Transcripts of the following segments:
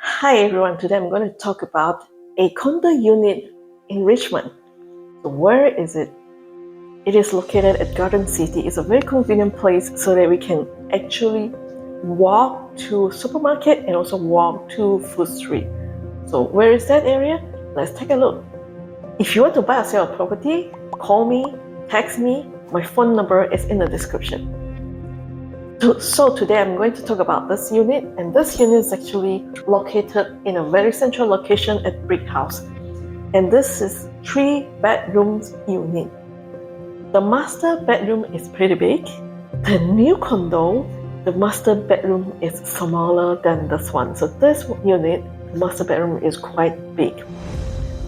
Hi everyone, today I'm going to talk about a condo unit in Richmond. So where is it? It is located at Garden City. It's a very convenient place so that we can actually walk to supermarket and also walk to food street. So where is that area? Let's take a look. If you want to buy or sell a property, call me, text me. My phone number is in the description. So today I'm going to talk about this unit, and this unit is actually located in a very central location at Brighouse. And this is 3 bedrooms unit. The master bedroom is pretty big. The new condo, the master bedroom is smaller than this one. So this unit, the master bedroom is quite big.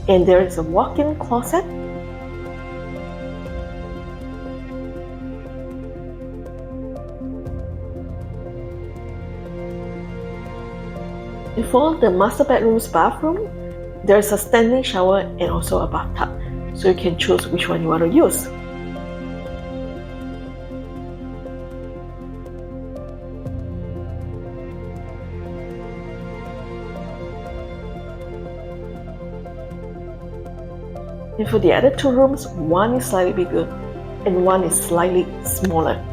And there is a walk-in closet. For the master bedroom's bathroom, there's a standing shower and also a bathtub, so you can choose which one you want to use. And for the other 2 rooms, one is slightly bigger and one is slightly smaller.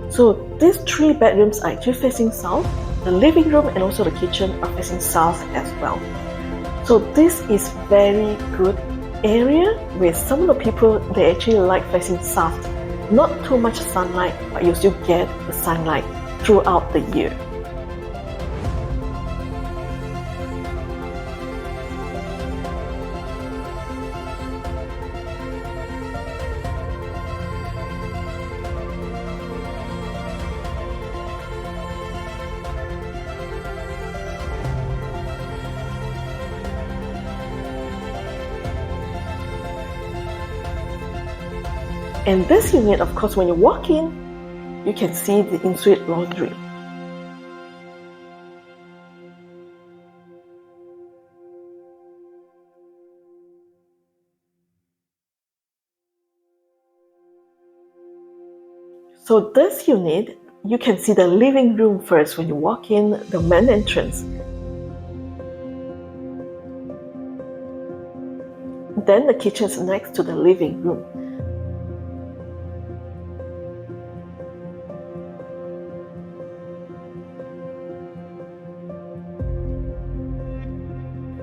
So these 3 bedrooms are actually facing south. The living room and also the kitchen are facing south as well. So this is very good area where some of the people, they actually like facing south. Not too much sunlight, but you still get the sunlight throughout the year. And this unit, of course, when you walk in, you can see the ensuite laundry. So this unit, you can see the living room first when you walk in, the main entrance. Then the kitchen is next to the living room.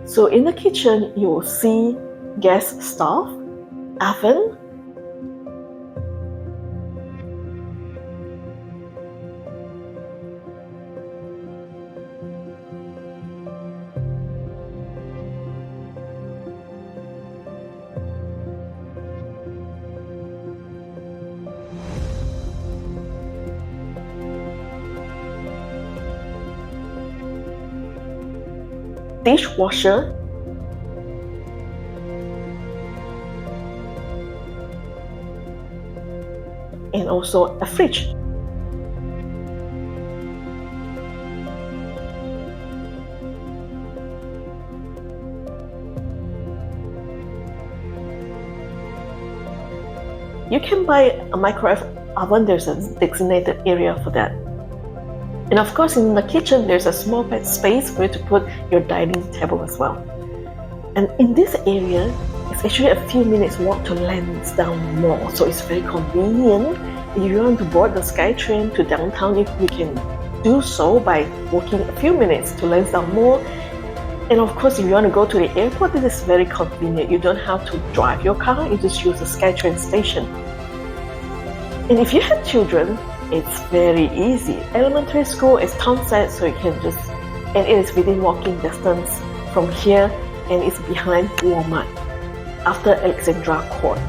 So in the kitchen, you will see gas stove, oven, dishwasher, and also a fridge. You can buy a microwave oven, there's a designated area for that. And of course, in the kitchen, there's a small bed space for you to put your dining table as well. And in this area, it's actually a few minutes walk to Lansdowne Mall, so it's very convenient. If you want to board the SkyTrain to downtown, you can do so by walking a few minutes to Lansdowne Mall. And of course, if you want to go to the airport, this is very convenient. You don't have to drive your car, you just use the SkyTrain station. And if you have children, it's very easy. Elementary school is Tomsett, so you can just, and it is within walking distance from here, and it's behind Walmart, after Alexandra Court.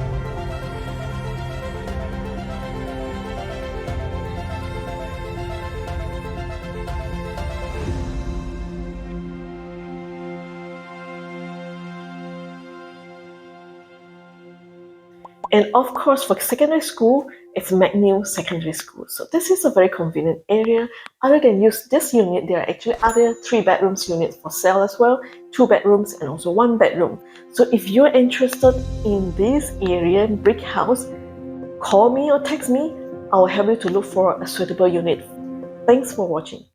And of course, for secondary school, it's McNeill Secondary School. So this is a very convenient area. Other than use this unit, there are actually other 3 bedrooms units for sale as well, 2 bedrooms and also 1 bedroom. So if you're interested in this area, Brighouse, call me or text me. I'll help you to look for a suitable unit. Thanks for watching.